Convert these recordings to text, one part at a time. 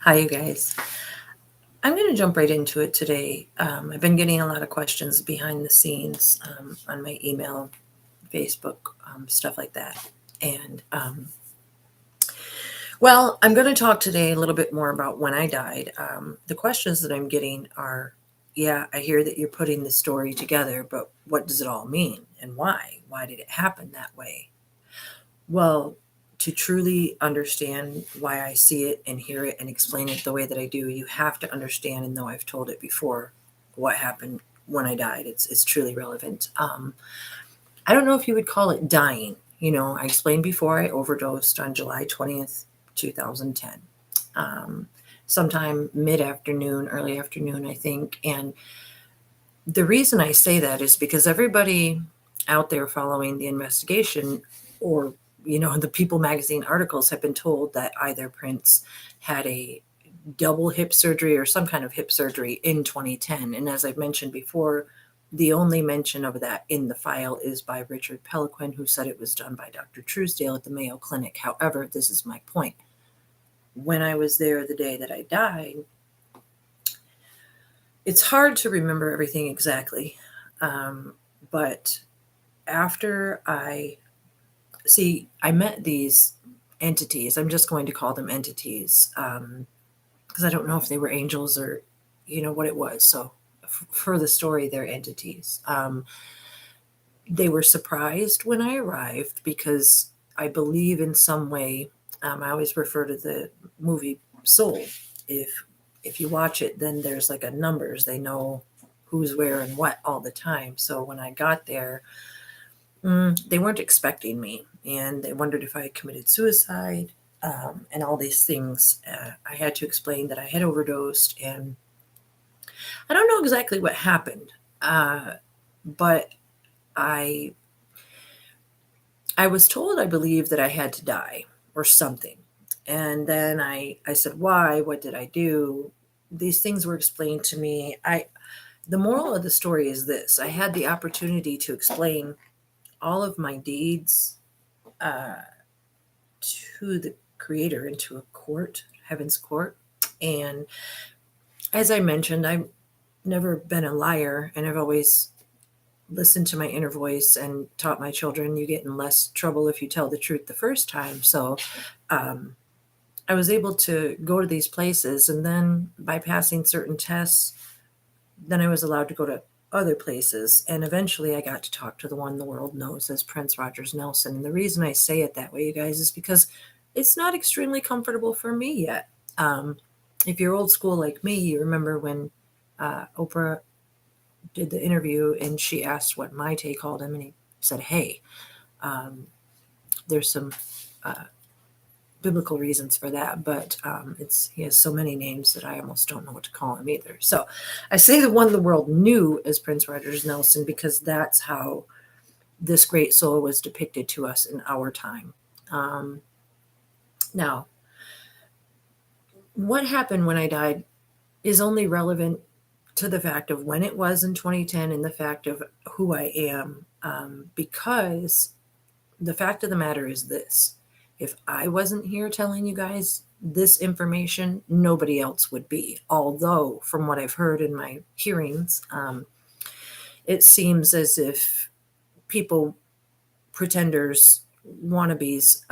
Hi, you guys. I'm going to jump right into it today. I've been getting a lot of questions behind the scenes on my email, Facebook, stuff like that. And well, I'm going to talk today a little bit more about when I died. The questions that I'm getting are, yeah, I hear that you're putting the story together, but what does it all mean and why? Why did it happen that way? Well, to truly understand why I see it and hear it and explain it the way that I do, you have to understand, and though I've told it before, what happened when I died. It's truly relevant. I don't know if you would call it dying. I explained before I overdosed on July 20th, 2010. Sometime mid-afternoon, early afternoon, I think. And the reason I say that is because everybody out there following the investigation, or the People magazine articles, have been told that either Prince had a double hip surgery or some kind of hip surgery in 2010. And as I've mentioned before, the only mention of that in the file is by Richard Peliquin, who said it was done by Dr. Truesdale at the Mayo Clinic. However, this is my point. When I was there the day that I died, it's hard to remember everything exactly. But after I met these entities. I'm just going to call them entities because I don't know if they were angels or, what it was. So for the story, they're entities. They were surprised when I arrived because I believe in some way. I always refer to the movie Soul. If you watch it, then there's like a numbers. They know who's where and what all the time. So when I got there, they weren't expecting me, and they wondered if I had committed suicide, and all these things. I had to explain that I had overdosed, and I don't know exactly what happened, but I I was told, I believe, that I had to die or something. And then I said, why? What did I do? These things were explained to me. The moral of the story is this: I had the opportunity to explain all of my deeds uh, to the creator, into a court, heaven's court. And as I mentioned, I've never been a liar, and I've always listened to my inner voice and taught my children you get in less trouble if you tell the truth the first time. So um, I was able to go to these places, and then by passing certain tests, then I was allowed to go to other places. And eventually I got to talk to the one the world knows as Prince Rogers Nelson. And the reason I say it that way, you guys, is because it's not extremely comfortable for me yet. If you're old school like me, you remember when Oprah did the interview and she asked what Maite called him, and he said, hey. There's some uh, biblical reasons for that, but he has so many names that I almost don't know what to call him either. So I say the one the world knew as Prince Rogers Nelson because that's how this great soul was depicted to us in our time. Now, what happened when I died is only relevant to the fact of when it was in 2010 and the fact of who I am, because the fact of the matter is this: if I wasn't here telling you guys this information, nobody else would be. Although, from what I've heard in my hearings, it seems as if people, pretenders, wannabes,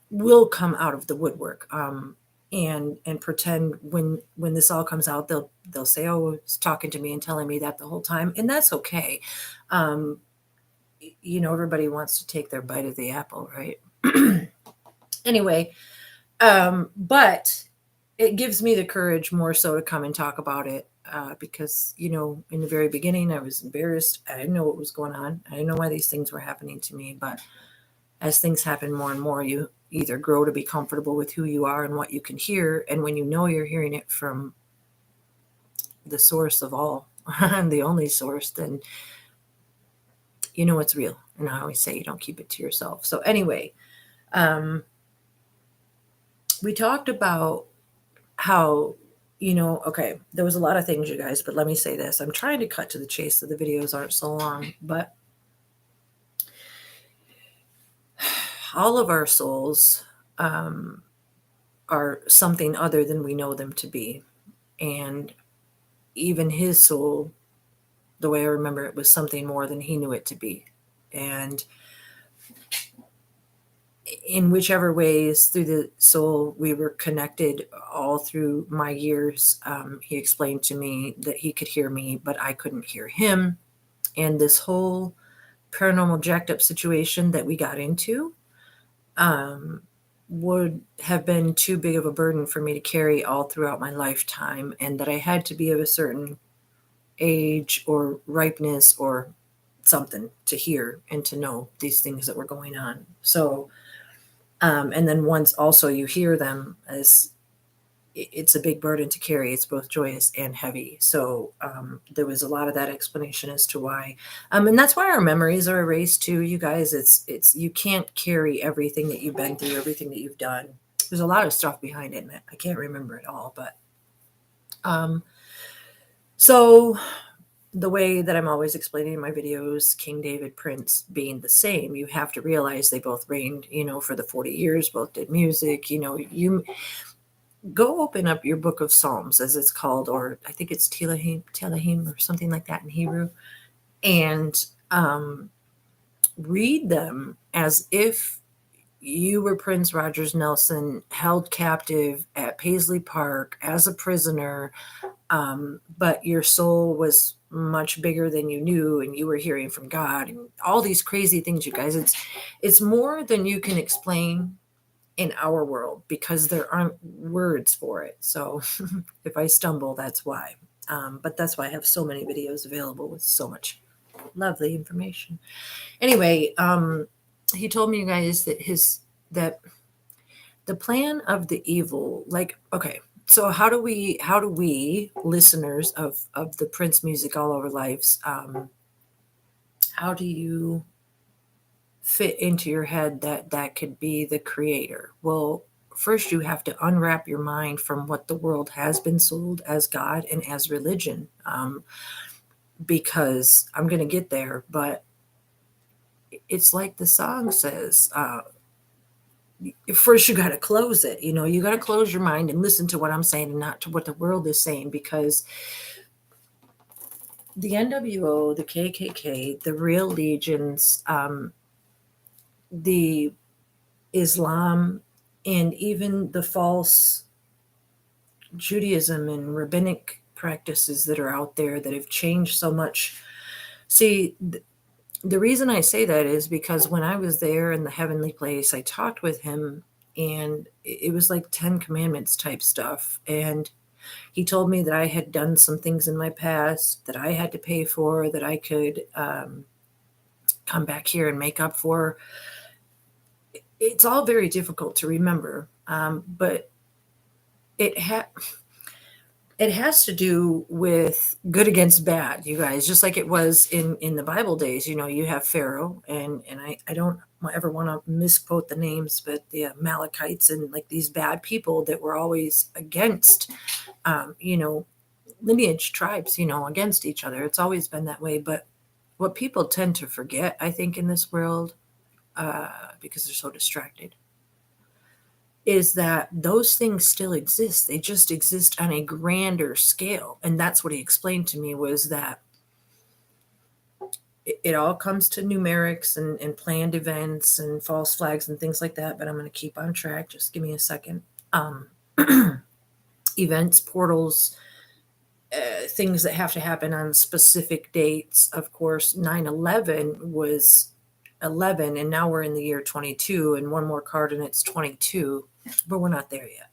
will come out of the woodwork, and pretend when this all comes out, they'll say, "Oh, it's talking to me and telling me that the whole time," and that's okay. Um, Everybody wants to take their bite of the apple, right? Anyway, but it gives me the courage more so to come and talk about it, because in the very beginning I was embarrassed. I didn't know what was going on. I didn't know why these things were happening to me. But as things happen more and more, you either grow to be comfortable with who you are and what you can hear, and when you know you're hearing it from the source of all, the only source, then you know it's real. And I always say you don't keep it to yourself. So anyway, we talked about how, okay, there was a lot of things, you guys, but let me say this. I'm trying to cut to the chase so the videos aren't so long, but all of our souls, are something other than we know them to be. And even his soul, the way I remember it, was something more than he knew it to be. And in whichever ways through the soul we were connected all through my years, he explained to me that he could hear me, but I couldn't hear him. And this whole paranormal jacked up situation that we got into would have been too big of a burden for me to carry all throughout my lifetime, and that I had to be of a certain age or ripeness or something to hear and to know these things that were going on. So, and then once also you hear them, as it's a big burden to carry. It's both joyous and heavy. So there was a lot of that explanation as to why, and that's why our memories are erased too. You guys, it's you can't carry everything that you've been through, everything that you've done. There's a lot of stuff behind it, and I can't remember it all. But so the way that I'm always explaining in my videos, King David, Prince being the same, you have to realize they both reigned, for the 40 years, both did music. You go open up your book of Psalms, as it's called, or I think it's Telahim or something like that in Hebrew, and read them as if you were Prince Rogers Nelson, held captive at Paisley Park as a prisoner, but your soul was much bigger than you knew, and you were hearing from God, and all these crazy things, you guys. It's more than you can explain in our world, because there aren't words for it. So if I stumble, that's why. But that's why I have so many videos available with so much lovely information. Anyway, he told me, you guys, that the plan of the evil, like, okay, so how do we listeners of the Prince music all over lives, how do you fit into your head that could be the creator? Well, first you have to unwrap your mind from what the world has been sold as God and as religion, because I'm going to get there, but it's like the song says, first you got to close it. You got to close your mind and listen to what I'm saying and not to what the world is saying, because the NWO, the KKK, the real legions, the Islam, and even the false Judaism and rabbinic practices that are out there that have changed so much. See, the reason I say that is because when I was there in the heavenly place, I talked with him, and it was like 10 commandments type stuff. And he told me that I had done some things in my past that I had to pay for, that I could come back here and make up for. It's all very difficult to remember, but it has to do with good against bad, you guys, just like it was in the Bible days. You have Pharaoh, and I don't ever want to misquote the names, but the Amalekites, and like these bad people that were always against, lineage tribes, against each other. It's always been that way. But what people tend to forget, I think, in this world, because they're so distracted, is that those things still exist. They just exist on a grander scale. And that's what he explained to me, was that it all comes to numerics and planned events and false flags and things like that. But I'm going to keep on track. Just give me a second. Events, portals, things that have to happen on specific dates. Of course, 9/11 was 11, and now we're in the year 22, and one more card and it's 22, but we're not there yet.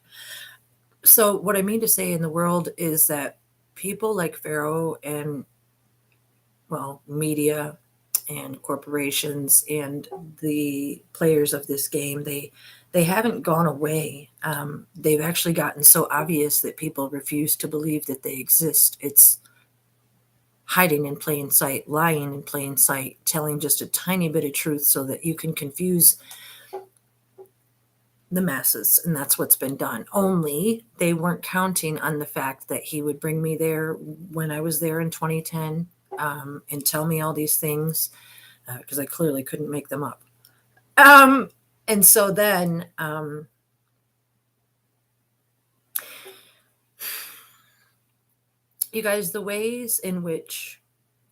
So what I mean to say in the world is that people like Pharaoh and, well, media and corporations and the players of this game, they haven't gone away. They've actually gotten so obvious that people refuse to believe that they exist. It's hiding in plain sight, lying in plain sight, telling just a tiny bit of truth so that you can confuse the masses. And that's what's been done. Only they weren't counting on the fact that he would bring me there when I was there in 2010, and tell me all these things, because I clearly couldn't make them up. And so then You guys, the ways in which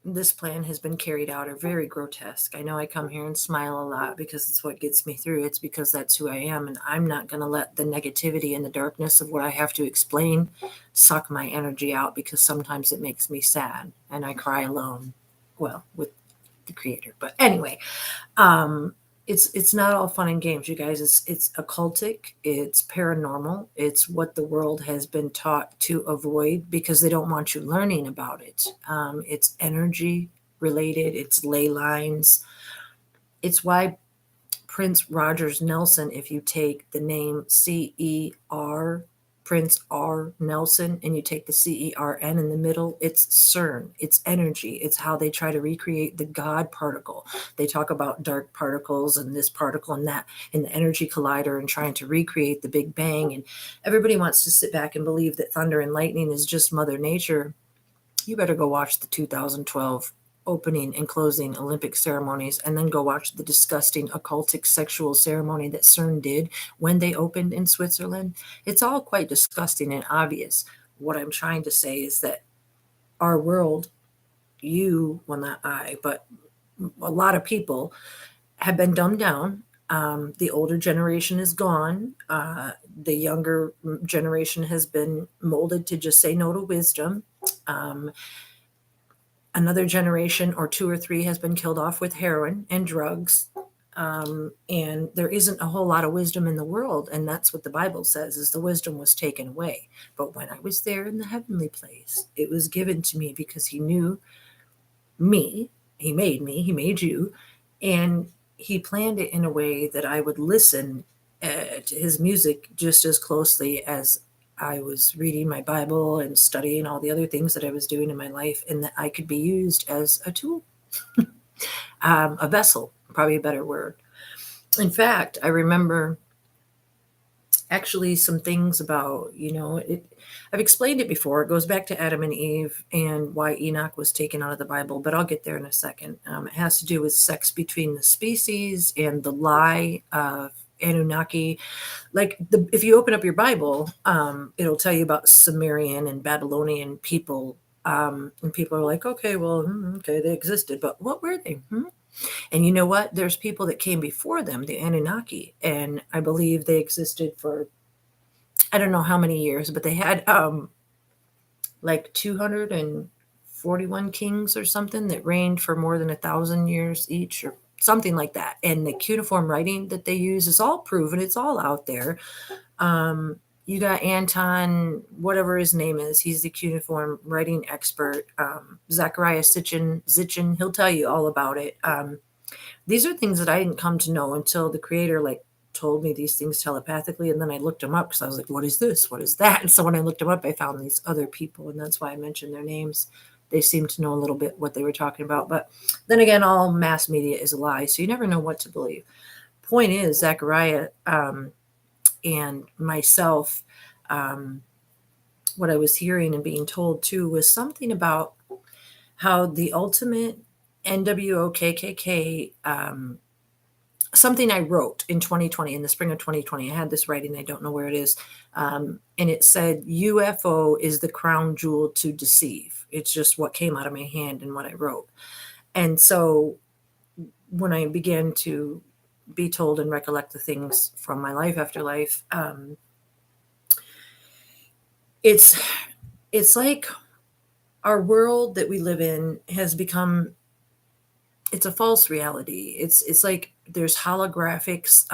this plan has been carried out are very grotesque. I know I come here and smile a lot because it's what gets me through. It's because that's who I am, and I'm not going to let the negativity and the darkness of what I have to explain suck my energy out, because sometimes it makes me sad and I cry alone. Well, with the creator. But anyway, it's not all fun and games, you guys. It's occultic, it's paranormal, it's what the world has been taught to avoid because they don't want you learning about it. It's energy related, it's ley lines. It's why Prince Rogers Nelson, if you take the name CER, Prince R. Nelson, and you take the CERN in the middle, it's CERN. It's energy. It's how they try to recreate the God particle. They talk about dark particles and this particle and that in the energy collider and trying to recreate the Big Bang. And everybody wants to sit back and believe that thunder and lightning is just Mother Nature. You better go watch the 2012 opening and closing Olympic ceremonies, and then go watch the disgusting occultic sexual ceremony that CERN did when they opened in Switzerland. It's all quite disgusting and obvious. What I'm trying to say is that our world, well, not I, but a lot of people have been dumbed down. The older generation is gone. The younger generation has been molded to just say no to wisdom. Another generation or two or three has been killed off with heroin and drugs. And there isn't a whole lot of wisdom in the world. And that's what the Bible says, is the wisdom was taken away. But when I was there in the heavenly place, it was given to me because he knew me. He made you. And he planned it in a way that I would listen to his music just as closely as I was reading my Bible and studying all the other things that I was doing in my life, and that I could be used as a tool, a vessel, probably a better word. In fact, I remember actually some things about, I've explained it before. It goes back to Adam and Eve and why Enoch was taken out of the Bible, but I'll get there in a second. It has to do with sex between the species and the lie of Anunnaki. Like if you open up your Bible, it'll tell you about Sumerian and Babylonian people. And people are like, okay, well, okay, they existed, but what were they? And you know what? There's people that came before them, the Anunnaki, and I believe they existed for, I don't know how many years, but they had like 241 kings or something that reigned for more than 1,000 years each, or something like that. And the cuneiform writing that they use is all proven. It's all out there. You got Anton, whatever his name is. He's the cuneiform writing expert. Zachariah Sitchin, he'll tell you all about it. These are things that I didn't come to know until the creator told me these things telepathically, and then I looked them up because I was like, what is this? What is that? And so when I looked them up, I found these other people, and that's why I mentioned their names. They seemed to know a little bit what they were talking about. But then again, all mass media is a lie, so you never know what to believe. Point is, Zachariah and myself, what I was hearing and being told too was something about how the ultimate NWOKKK, something I wrote in 2020, in the spring of 2020. I had this writing, I don't know where it is. And it said, UFO is the crown jewel to deceive. It's just what came out of my hand and what I wrote. And so when I began to be told and recollect the things from my life after life, it's like our world that we live in has become, it's a false reality. It's like there's holographics.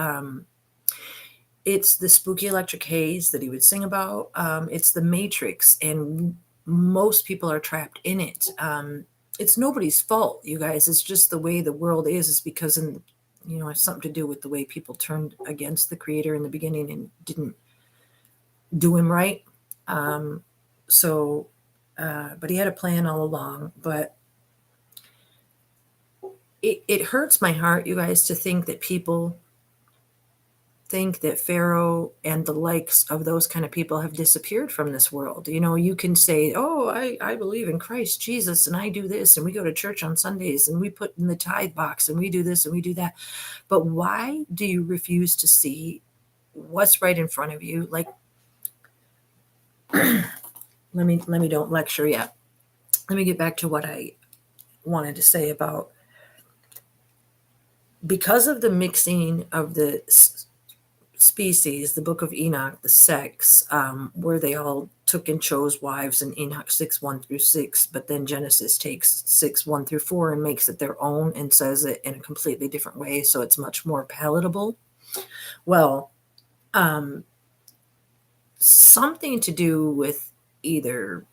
It's the spooky electric haze that he would sing about. It's the Matrix, and most people are trapped in it. It's nobody's fault, you guys. It's just the way the world is. It's because it's something to do with the way people turned against the creator in the beginning and didn't do him right. But he had a plan all along. But it hurts my heart, you guys, to think that people think that Pharaoh and the likes of those kind of people have disappeared from this world. You can say, oh, I believe in Christ Jesus, and I do this, and we go to church on Sundays, and we put in the tithe box, and we do this, and we do that. But why do you refuse to see what's right in front of you? Like, let me don't lecture yet. let me get back to what I wanted to say about, because of the mixing of the species, the Book of Enoch, the sex, where they all took and chose wives in Enoch 6:1-6, but then Genesis takes 6:1-4 and makes it their own and says it in a completely different way, so it's much more palatable. Well, something to do with either,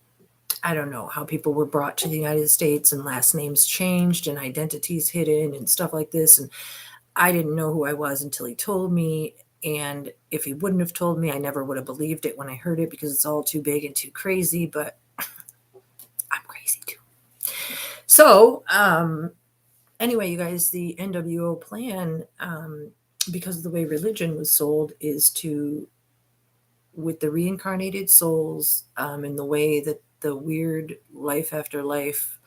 I don't know, how people were brought to the United States and last names changed and identities hidden and stuff like this. And I didn't know who I was until he told me. And if he wouldn't have told me, I never would have believed it when I heard it, because it's all too big and too crazy. But I'm crazy too. So, anyway, you guys, the NWO plan, because of the way religion was sold, is to, with the reincarnated souls, in the way that the weird life after life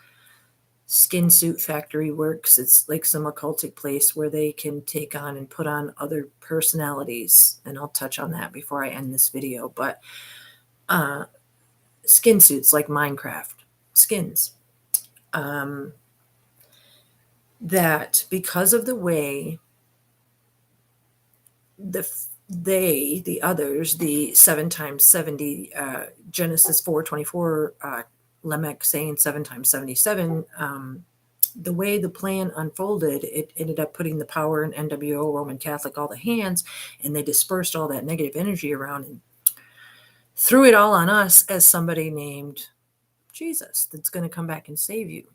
skin suit factory works. It's like some occultic place where they can take on and put on other personalities. And I'll touch on that before I end this video. But skin suits like Minecraft skins. That because of the way the others, the 7 times 70, Genesis 4:24, Lamech saying 7 times 77, the way the plan unfolded, it ended up putting the power in NWO, Roman Catholic, all the hands, and they dispersed all that negative energy around and threw it all on us as somebody named Jesus that's going to come back and save you.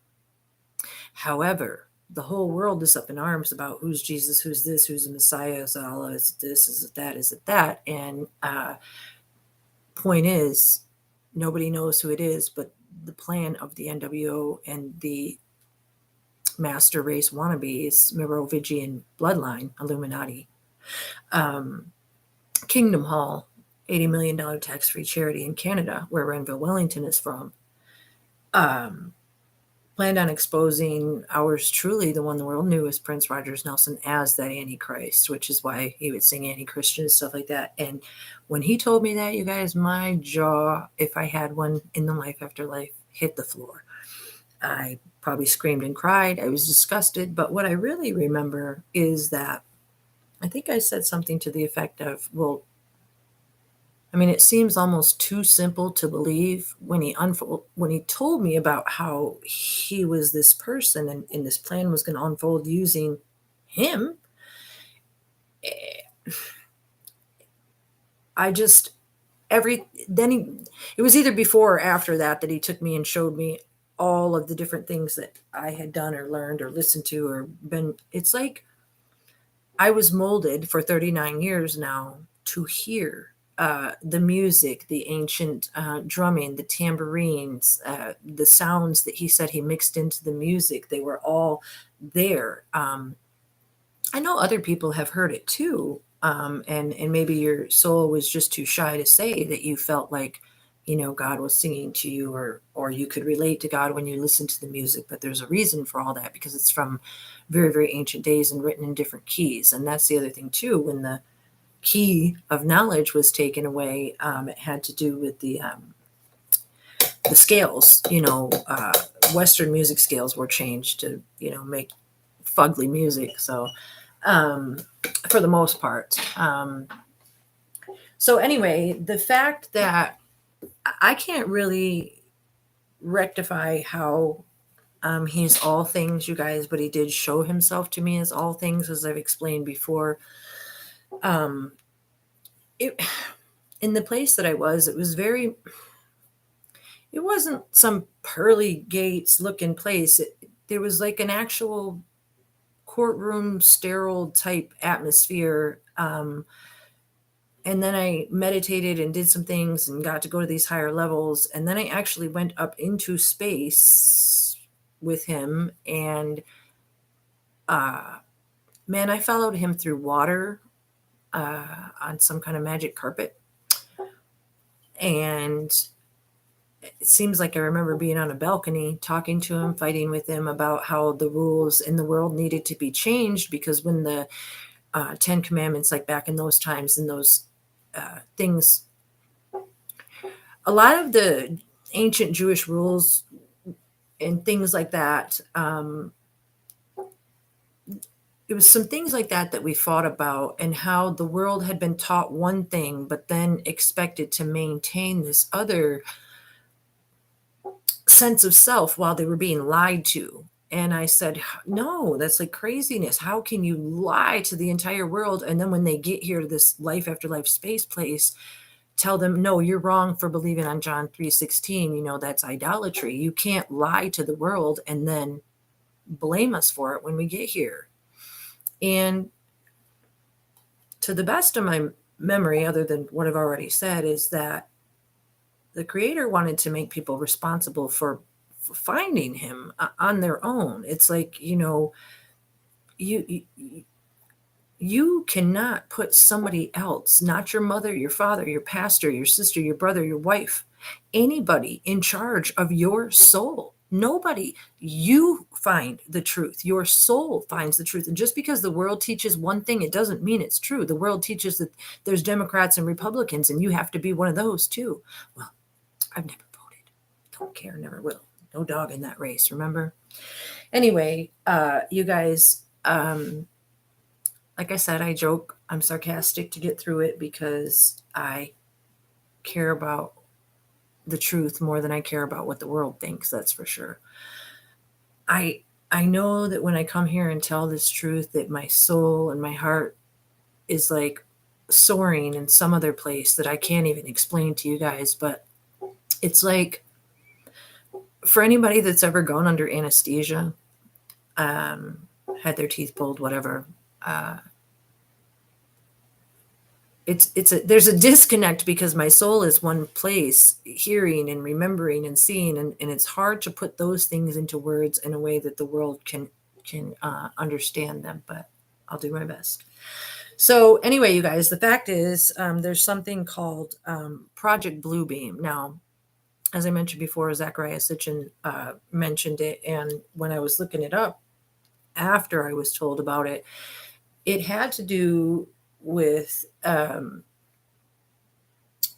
However, the whole world is up in arms about who's Jesus, who's this, who's the Messiah, is Allah, is it this, is it that, is it that? And point is, nobody knows who it is, but the plan of the NWO and the master race wannabes, Merovingian bloodline, Illuminati, Kingdom Hall, $80 million tax-free charity in Canada, where Renville Wellington is from, planned on exposing ours truly, the one the world knew as Prince Rogers Nelson, as that Antichrist, which is why he would sing anti-Christian and stuff like that. And when he told me that, you guys, my jaw, if I had one in the life after life, hit the floor. I probably screamed and cried. I was disgusted. But what I really remember is that I think I said something to the effect of, well, I mean, it seems almost too simple to believe when he told me about how he was this person and this plan was going to unfold using him. It was either before or after that he took me and showed me all of the different things that I had done or learned or listened to or been. It's like I was molded for 39 years now to hear the music, the ancient drumming, the tambourines, the sounds that he said he mixed into the music. They were all there. I know other people have heard it too. And maybe your soul was just too shy to say that you felt like, God was singing to you, or you could relate to God when you listen to the music. But there's a reason for all that, because it's from very, very ancient days and written in different keys. And that's the other thing too. When the key of knowledge was taken away, it had to do with the scales. Western music scales were changed to make fugly music. So for the most part, so anyway, the fact that I can't really rectify how he's all things, you guys, but he did show himself to me as all things, as I've explained before. In the place that I was, it wasn't some pearly gates looking place. There was like an actual courtroom, sterile type atmosphere. And then I meditated and did some things and got to go to these higher levels. And then I actually went up into space with him. And man, I followed him through water on some kind of magic carpet. And it seems like I remember being on a balcony, talking to him, fighting with him about how the rules in the world needed to be changed, because when the 10 Commandments, like back in those times and those things, a lot of the ancient Jewish rules and things like that. It was some things like that that we fought about, and how the world had been taught one thing, but then expected to maintain this other sense of self while they were being lied to. And I said, no, that's like craziness. How can you lie to the entire world? And then when they get here to this life after life space place, tell them, no, you're wrong for believing on John 3:16. That's idolatry. You can't lie to the world and then blame us for it when we get here. And to the best of my memory, other than what I've already said, is that the creator wanted to make people responsible for finding him on their own. It's like, you you cannot put somebody else, not your mother, your father, your pastor, your sister, your brother, your wife, anybody in charge of your soul. Nobody. You find the truth. Your soul finds the truth. And just because the world teaches one thing, it doesn't mean it's true. The world teaches that there's Democrats and Republicans, and you have to be one of those too. Well, I've never voted. Don't care, never will. No dog in that race, remember? Anyway, you guys, like I said, I joke, I'm sarcastic to get through it because I care about the truth more than I care about what the world thinks, that's for sure. I know that when I come here and tell this truth, that my soul and my heart is like soaring in some other place that I can't even explain to you guys, but it's like, for anybody that's ever gone under anesthesia, had their teeth pulled, whatever, there's a disconnect because my soul is one place, hearing and remembering and seeing, and it's hard to put those things into words in a way that the world can understand them, but I'll do my best. So anyway, you guys, the fact is, there's something called Project Bluebeam. Now, as I mentioned before, Zachariah Sitchin mentioned it, and when I was looking it up after I was told about it, it had to do with the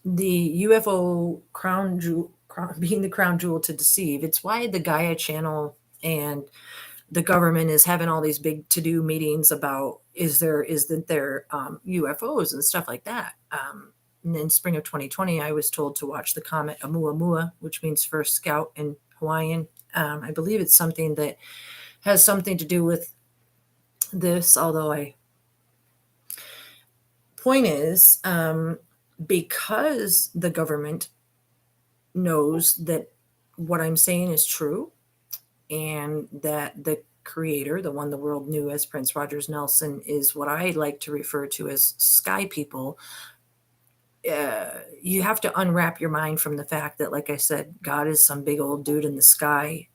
UFO crown jewel, being the crown jewel to deceive. It's why the Gaia channel and the government is having all these big to-do meetings about isn't there UFOs and stuff like that. And in spring of 2020, I was told to watch the comet Oumuamua, which means first scout in Hawaiian. I believe it's something that has something to do with this, although point is, because the government knows that what I'm saying is true, and that the creator, the one the world knew as Prince Rogers Nelson, is what I like to refer to as sky people. You have to unwrap your mind from the fact that, like I said, God is some big old dude in the sky.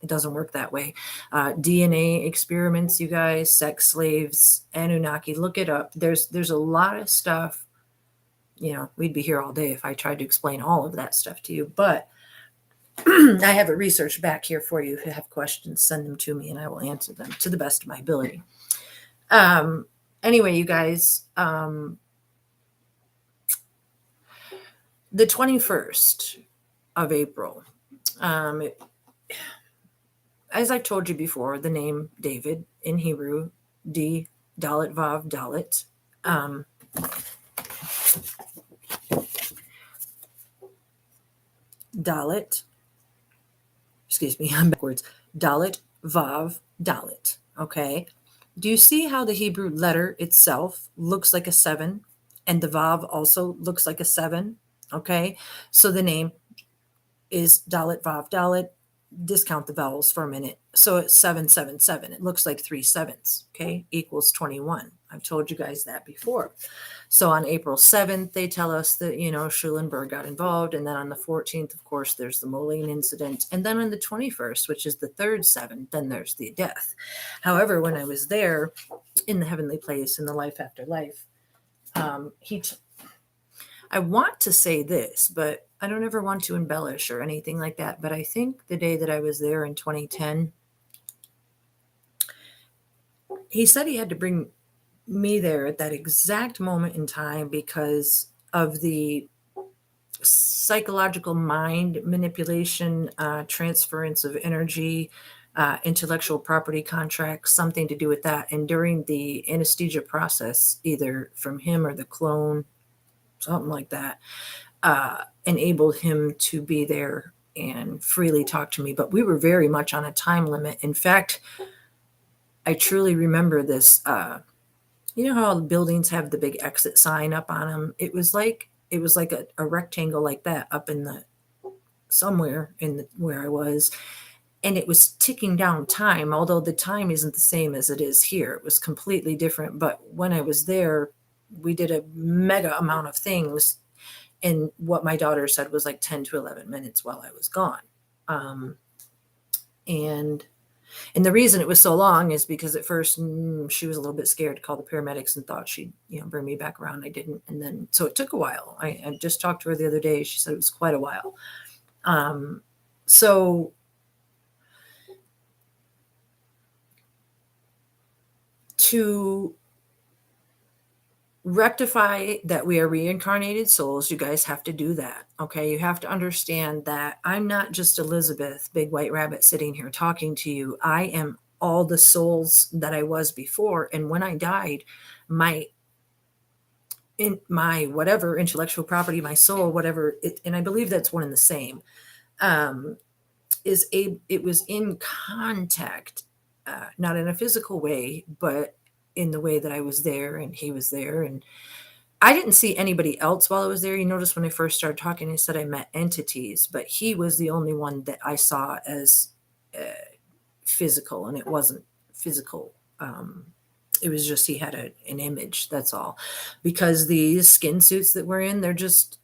It doesn't work that way. DNA experiments, you guys, sex slaves, Anunnaki, look it up. There's a lot of stuff. We'd be here all day if I tried to explain all of that stuff to you, but I have it researched back here for you. If you have questions, send them to me and I will answer them to the best of my ability. Anyway, you guys, the 21st of April, as I've told you before, the name David in Hebrew, D, Dalet, Vav, Dalet. Dalet, excuse me, I'm backwards. Dalet, Vav, Dalet. Okay. Do you see how the Hebrew letter itself looks like a 7, and the Vav also looks like a 7? Okay. So the name is Dalet, Vav, Dalet. Discount the vowels for a minute. So it's 777. It looks like 3 sevens. Okay. Equals 21. I've told you guys that before. So on April 7th, they tell us that, Schulenberg got involved. And then on the 14th, of course, there's the Moline incident. And then on the 21st, which is the third 7, then there's the death. However, when I was there in the heavenly place, in the life after life, I want to say this, but I don't ever want to embellish or anything like that. But I think the day that I was there in 2010, he said he had to bring me there at that exact moment in time because of the psychological mind manipulation, transference of energy, intellectual property contracts, something to do with that. And during the anesthesia process, either from him or the clone, something like that, enabled him to be there and freely talk to me. But we were very much on a time limit. In fact, I truly remember this. You know how buildings have the big exit sign up on them? It was like a rectangle like that up in the somewhere in the, where I was, and it was ticking down time. Although the time isn't the same as it is here, it was completely different. But when I was there, we did a mega amount of things, and what my daughter said was like 10 to 11 minutes while I was gone. Um, and And the reason it was so long is because at first she was a little bit scared to call the paramedics and thought she'd, bring me back around. I didn't. And then, so it took a while. I just talked to her the other day. She said it was quite a while. So to rectify that we are reincarnated souls, you guys have to do that. Okay. You have to understand that I'm not just Elizabeth, Big White Rabbit, sitting here talking to you. I am all the souls that I was before. And when I died, my whatever intellectual property, my soul, whatever it, and I believe that's one and the same, um, it was in contact, not in a physical way, but in the way that I was there and he was there. And I didn't see anybody else while I was there. You notice when I first started talking, I said I met entities, but he was the only one that I saw as physical, and it wasn't physical. It was just he had an image. That's all. Because these skin suits that we're in, they're just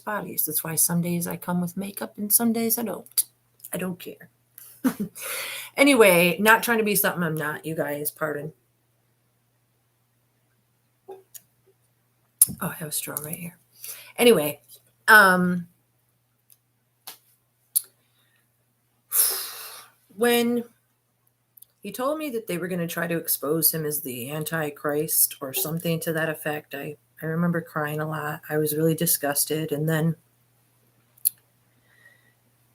bodies. That's why some days I come with makeup and some days I don't. I don't care. Anyway, not trying to be something I'm not, you guys. Pardon. Oh, I have a straw right here. Anyway, when he told me that they were going to try to expose him as the Antichrist or something to that effect, I remember crying a lot. I was really disgusted. And then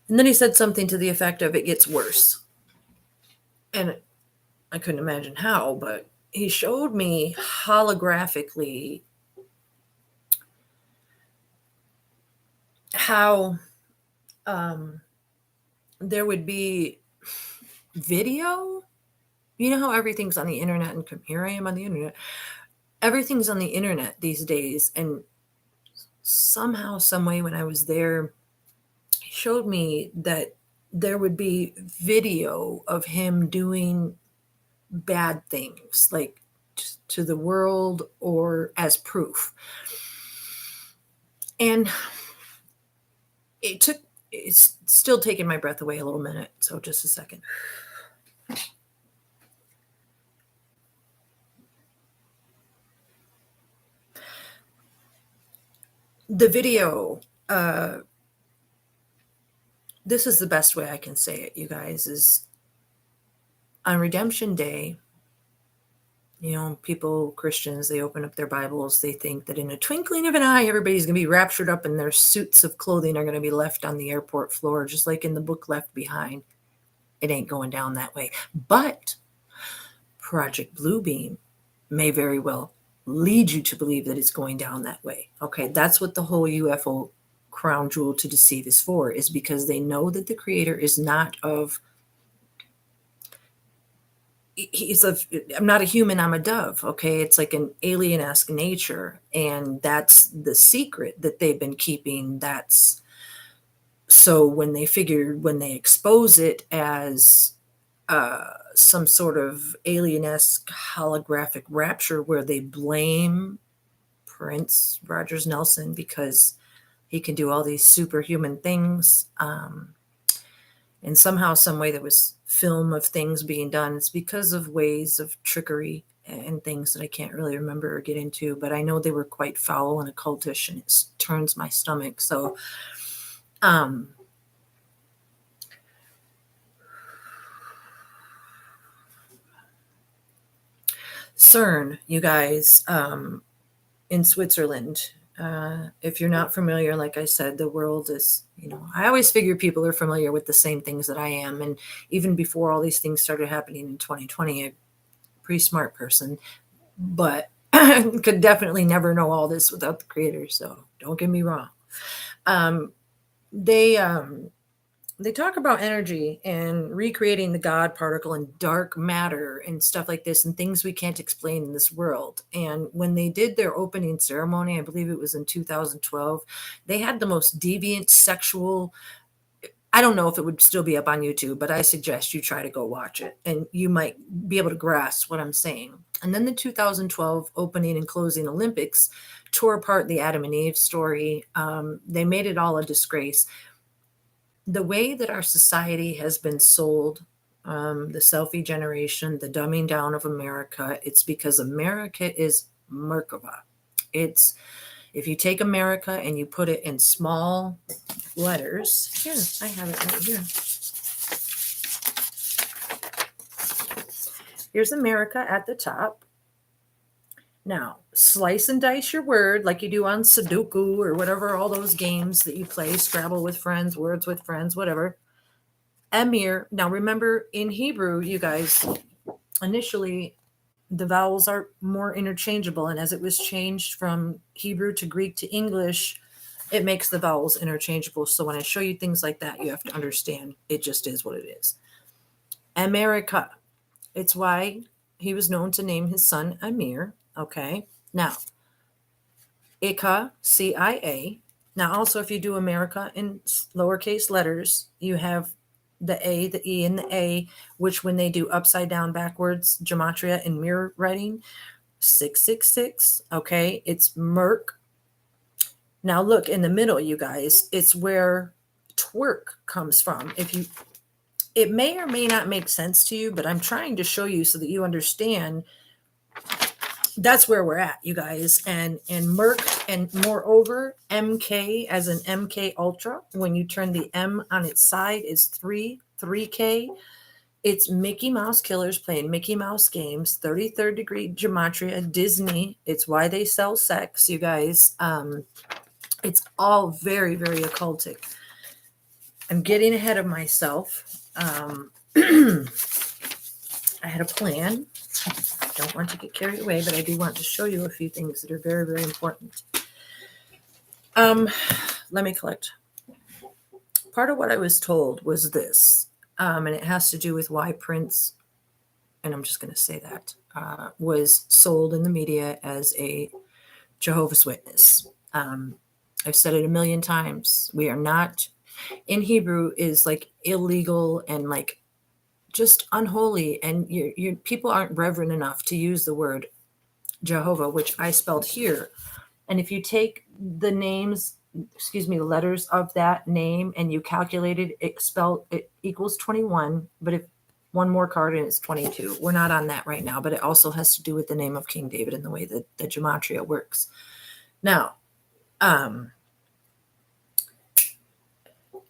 he said something to the effect of, it gets worse. And I couldn't imagine how, but he showed me holographically how there would be video. You know how everything's on the internet, and here I am on the internet. Everything's on the internet these days. And somehow, some way, when I was there, he showed me that there would be video of him doing bad things, like to the world or as proof. And it's still taking my breath away a little minute. So just a second. The video, this is the best way I can say it, you guys, is on Redemption Day, people, Christians, they open up their Bibles. They think that in a twinkling of an eye, everybody's going to be raptured up and their suits of clothing are going to be left on the airport floor, just like in the book Left Behind. It ain't going down that way. But Project Bluebeam may very well lead you to believe that it's going down that way. Okay, that's what the whole UFO crown jewel to deceive is for, is because they know that the creator is not of, I'm not a human, I'm a dove. Okay, it's like an alienesque nature, and that's the secret that they've been keeping. That's so when they expose it as some sort of alienesque holographic rapture, where they blame Prince Rogers Nelson because he can do all these superhuman things, and somehow, some way, there was film of things being done. It's because of ways of trickery and things that I can't really remember or get into, but I know they were quite foul and occultish, and it turns my stomach. So, CERN, you guys, in Switzerland, If you're not familiar, like I said, the world is, I always figure people are familiar with the same things that I am. And even before all these things started happening in 2020, I'm a pretty smart person, but could definitely never know all this without the creator. So don't get me wrong. Um, they talk about energy and recreating the God particle and dark matter and stuff like this and things we can't explain in this world. And when they did their opening ceremony, I believe it was in 2012, they had the most deviant sexual. I don't know if it would still be up on YouTube, but I suggest you try to go watch it and you might be able to grasp what I'm saying. And then the 2012 opening and closing Olympics tore apart the Adam and Eve story. They made it all a disgrace. The way that our society has been sold, the selfie generation, the dumbing down of America, it's because America is Merkava. It's if you take America and you put it in small letters, here, I have it right here. Here's America at the top. Now, slice and dice your word like you do on Sudoku or whatever, all those games that you play, Scrabble with friends, words with friends, whatever. Emir. Now, remember in Hebrew, you guys, initially the vowels are more interchangeable. And as it was changed from Hebrew to Greek to English, it makes the vowels interchangeable. So when I show you things like that, you have to understand it just is what it is. America. It's why he was known to name his son Amir. Okay. Now, Ika, CIA. Now, also, if you do America in lowercase letters, you have the A, the E, and the A, which when they do upside down backwards gematria and mirror writing, 666. Okay. It's Merk. Now, look in the middle, you guys. It's where twerk comes from. It may or may not make sense to you, but I'm trying to show you so that you understand that's where we're at, you guys. And Merc, and moreover, MK as an MK Ultra, when you turn the M on its side, is 3K. It's Mickey Mouse killers playing Mickey Mouse games, 33rd degree gematria, Disney. It's why they sell sex, you guys. It's all very, very occultic. I'm getting ahead of myself. I had a plan. Don't want to get carried away, but I do want to show you a few things that are very, very important. Let me collect. Part of what I was told was this, and it has to do with why Prince, and I'm just going to say that, was sold in the media as a Jehovah's Witness. I've said it a million times. We are not, in Hebrew is like illegal and like just unholy, and your people aren't reverent enough to use the word Jehovah, which I spelled here. And if you take the names, the letters of that name, and you calculate it, it equals 21. But if one more card and it's 22, we're not on that right now. But it also has to do with the name of King David and the way that the gematria works. Now,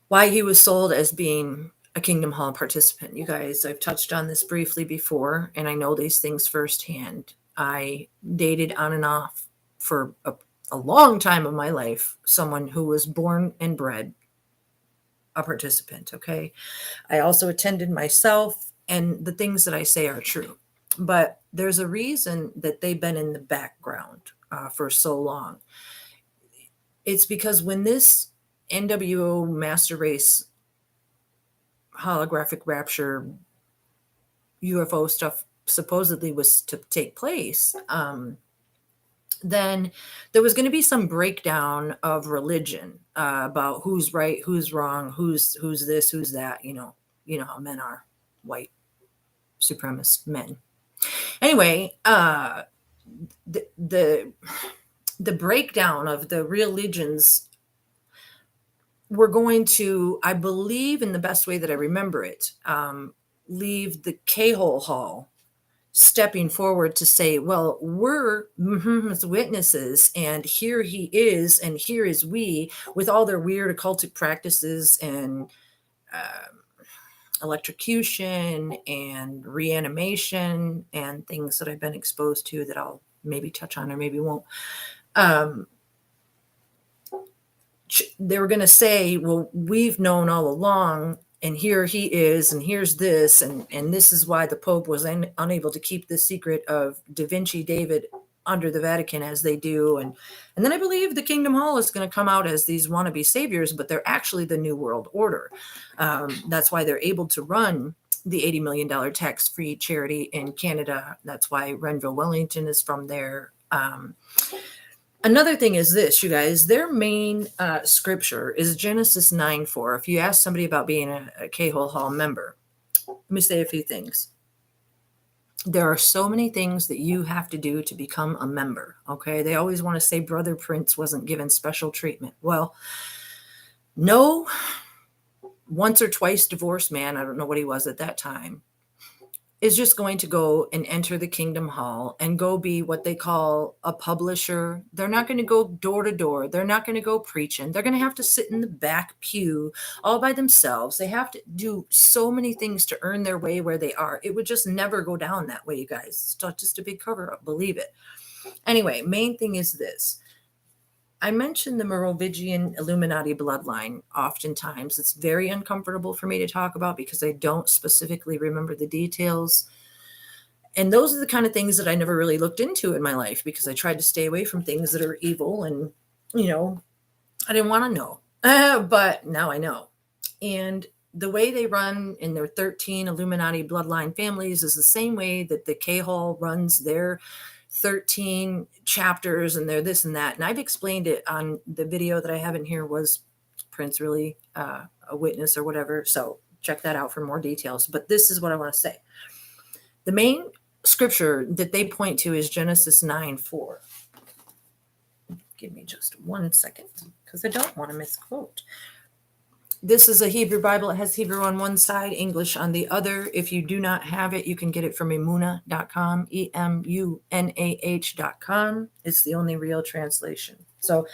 why he was sold as being a Kingdom Hall participant. You guys, I've touched on this briefly before, and I know these things firsthand. I dated on and off for a long time of my life someone who was born and bred a participant, okay? I also attended myself, and the things that I say are true. But there's a reason that they've been in the background for so long. It's because when this NWO Master Race holographic rapture UFO stuff supposedly was to take place, then there was going to be some breakdown of religion about who's right, who's wrong, who's this, who's that. You know how men are, white supremacist men. Anyway, the breakdown of the religions we're going to, I believe in the best way that I remember it, leave the K-hole hall stepping forward to say, well, we're his witnesses, and here he is, and here is we, with all their weird occultic practices and electrocution and reanimation and things that I've been exposed to that I'll maybe touch on or maybe won't. they were going to say, well, we've known all along, and here he is, and here's this, and this is why the Pope was unable to keep the secret of Da Vinci David under the Vatican as they do. And then I believe the Kingdom Hall is going to come out as these wannabe saviors, but they're actually the New World Order. That's why they're able to run the $80 million tax-free charity in Canada. That's why Renville Wellington is from there. Another thing is this, you guys, their main scripture is Genesis 9:4. If you ask somebody about being a K-Hole Hall member, let me say a few things. There are so many things that you have to do to become a member, okay? They always want to say Brother Prince wasn't given special treatment. Well, no, once or twice divorced man, I don't know what he was at that time, is just going to go and enter the Kingdom Hall and go be what they call a publisher. They're not going to go door to door. They're not going to go preaching. They're going to have to sit in the back pew all by themselves. They have to do so many things to earn their way where they are. It would just never go down that way, you guys. It's not just a big cover up, believe it. Anyway, main thing is this. I mentioned the Merovingian Illuminati bloodline oftentimes. It's very uncomfortable for me to talk about because I don't specifically remember the details. And those are the kind of things that I never really looked into in my life because I tried to stay away from things that are evil and, I didn't want to know. But now I know. And the way they run in their 13 Illuminati bloodline families is the same way that the K-Hall runs their 13 chapters and they're this and that. And I've explained it on the video that I have in here. Was Prince really a witness or whatever? So check that out for more details. But this is what I want to say. The main scripture that they point to is Genesis 9:4. Give me just 1 second because I don't want to misquote. This is a Hebrew Bible. It has Hebrew on one side, English on the other. If you do not have it, you can get it from emunah.com, emunah.com. It's the only real translation. So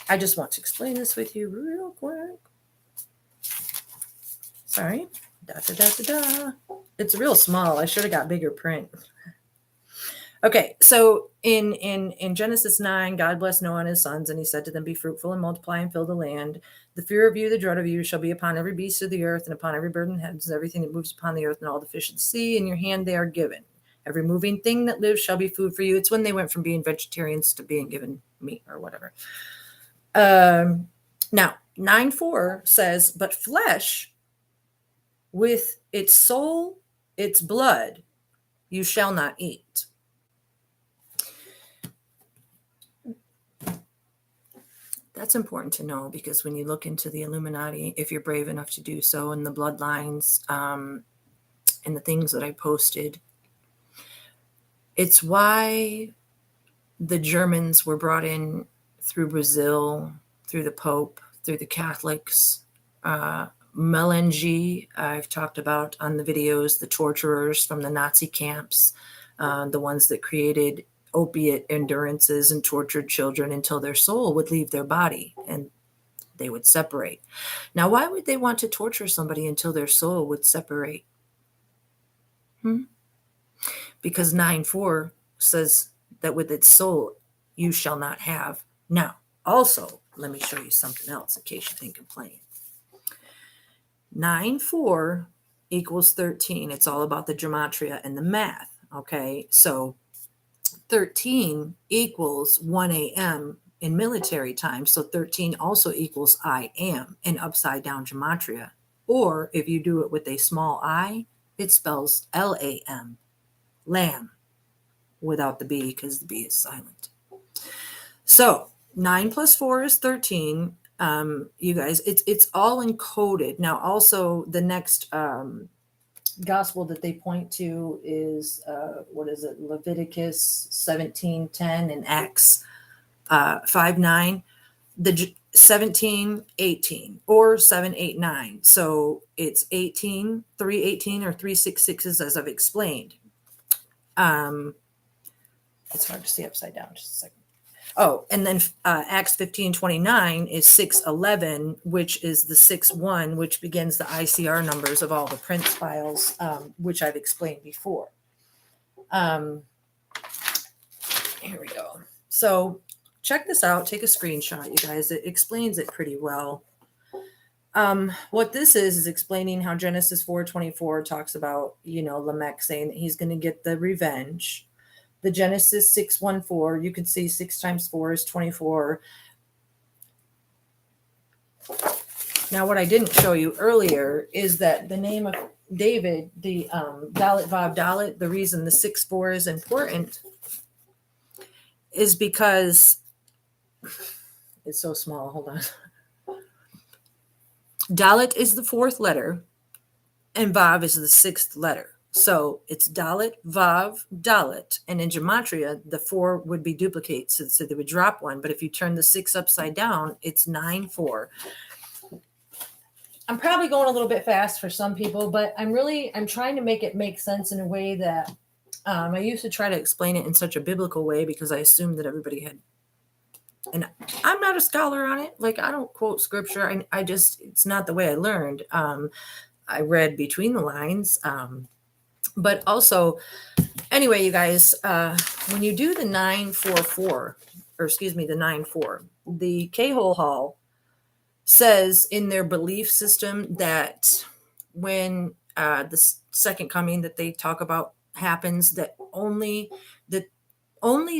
I just want to explain this with you real quick. Sorry. It's real small. I should have got bigger print. Okay, so in Genesis 9, God blessed Noah and his sons, and he said to them, be fruitful and multiply and fill the land. The fear of you, the dread of you, shall be upon every beast of the earth and upon every bird in the heavens, everything that moves upon the earth and all the fish of the sea. In your hand they are given. Every moving thing that lives shall be food for you. It's when they went from being vegetarians to being given meat or whatever. Now, 9:4 says, but flesh with its soul, its blood, you shall not eat. That's important to know because when you look into the Illuminati, if you're brave enough to do so, and the bloodlines and the things that I posted, it's why the Germans were brought in through Brazil, through the Pope, through the Catholics. Melange, I've talked about on the videos, the torturers from the Nazi camps, the ones that created opiate endurances and tortured children until their soul would leave their body and they would separate. Now, why would they want to torture somebody until their soul would separate? Because 9:4 says that with its soul, you shall not have. Now, also, let me show you something else in case you think I'm playing. 9:4 equals 13. It's all about the gematria and the math. Okay, so 13 equals 1 a.m. in military time. So 13 also equals I am in upside down gematria. Or if you do it with a small I, it spells L-A-M, lamb, without the B because the B is silent. So 9 plus 4 is 13. You guys, it's all encoded. Now, also the next gospel that they point to is Leviticus 17:10 and Acts 5:9, the 17:18 or 7:8:9. So it's 18, 3:18 or 3:6:6 as I've explained. It's hard to see upside down. Just a second. Oh, and then Acts 15:29 is 6:11, which is the 6:1, which begins the ICR numbers of all the Prince files, which I've explained before. Here we go. So check this out. Take a screenshot, you guys. It explains it pretty well. What this is explaining how Genesis 4:24 talks about, Lamech saying that he's going to get the revenge. The Genesis 6:14, you can see 6 times 4 is 24. Now, what I didn't show you earlier is that the name of David, the Dalet Vav Dalet, the reason the 6-4 is important is because it's so small. Hold on. Dalet is the 4th letter, and Vav is the 6th letter. So it's Dalet, Vav, Dalet. And in Gematria, the 4 would be duplicates, so they would drop 1. But if you turn the 6 upside down, it's 9-4. I'm probably going a little bit fast for some people, but I'm trying to make it make sense in a way that I used to try to explain it in such a biblical way because I assumed that everybody had. And I'm not a scholar on it. Like, I don't quote scripture. I just, it's not the way I learned. I read between the lines. But also, anyway, you guys, when you do the 944, or excuse me, the 9-4, the K-hole hall says in their belief system that when the second coming that they talk about happens, that only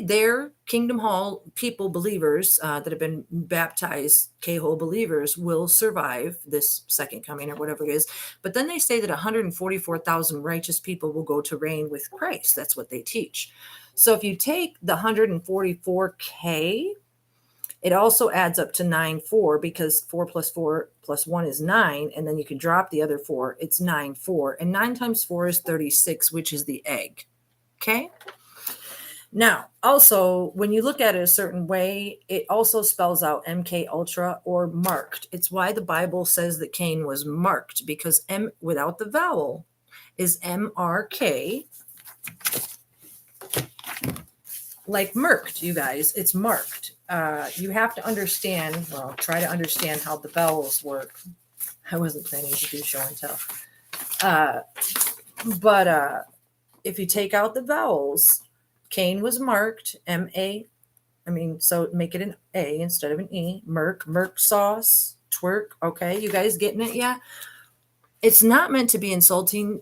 their Kingdom Hall people, believers that have been baptized, K-hole believers, will survive this second coming or whatever it is. But then they say that 144,000 righteous people will go to reign with Christ. That's what they teach. So if you take the 144K, it also adds up to 9-4 because 4 plus 4 plus 1 is 9. And then you can drop the other 4. It's 9-4. And 9 times 4 is 36, which is the egg. Okay. Now, also, when you look at it a certain way, it also spells out MK Ultra or marked. It's why the Bible says that Cain was marked, because M without the vowel is MRK. Like marked, you guys. It's marked. You have to understand, well, try to understand how the vowels work. I wasn't planning to do show and tell. But if you take out the vowels, Cain was marked, M-A, so make it an A instead of an E. Merc sauce, twerk. Okay, you guys getting it yet? It's not meant to be insulting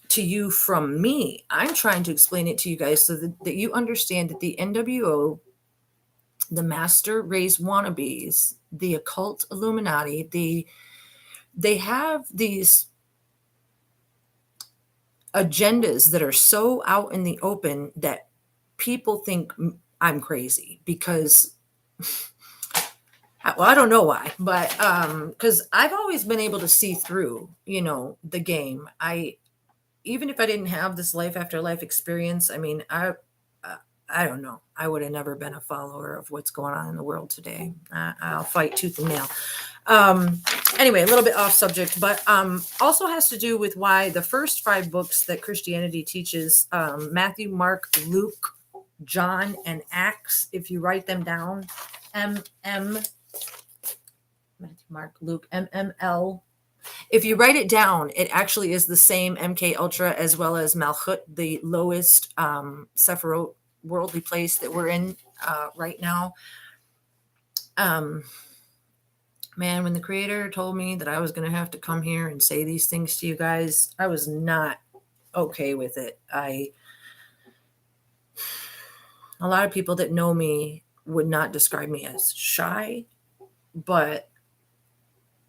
to you from me. I'm trying to explain it to you guys so that you understand that the NWO, the master race wannabes, the occult Illuminati, they have these agendas that are so out in the open that people think I'm crazy because, well, I don't know why, but because I've always been able to see through, the game. Even if I didn't have this life after life experience, I don't know. I would have never been a follower of what's going on in the world today. I'll fight tooth and nail. Anyway, a little bit off subject, but also has to do with why the first 5 books that Christianity teaches, Matthew, Mark, Luke, John, and Acts, if you write them down, Matthew, Mark, Luke, MML. If you write it down, it actually is the same MK Ultra as well as Malchut, the lowest Sephiroth worldly place that we're in right now. Man, when the creator told me that I was going to have to come here and say these things to you guys, I was not okay with it. A lot of people that know me would not describe me as shy, but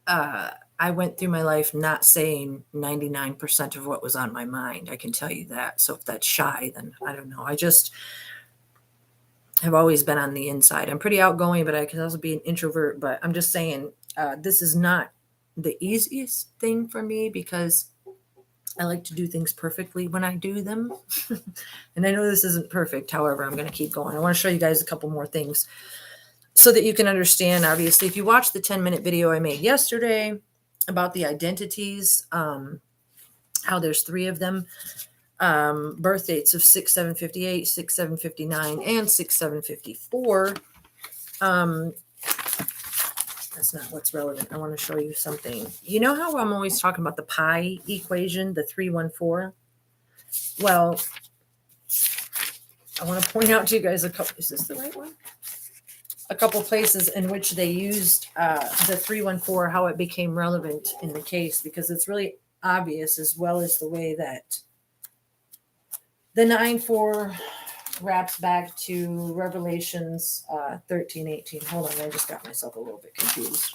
I went through my life not saying 99% of what was on my mind. I can tell you that. So if that's shy, then I don't know. I just have always been on the inside. I'm pretty outgoing, but I can also be an introvert. But I'm just saying this is not the easiest thing for me because I like to do things perfectly when I do them. And I know this isn't perfect. However, I'm going to keep going. I want to show you guys a couple more things so that you can understand. Obviously, if you watch the 10-minute video I made yesterday about the identities, how there's 3 of them, birth dates of 6/7/58, 6/7/59, and 6/7/54. That's not what's relevant. I want to show you something. You know how I'm always talking about the pi equation, the 314? Well, I want to point out to you guys a couple. Is this the right one? a couple places in which they used the 314, how it became relevant in the case, because it's really obvious, as well as the way that the 9-4 wraps back to Revelations 13:18. Hold on, I just got myself a little bit confused.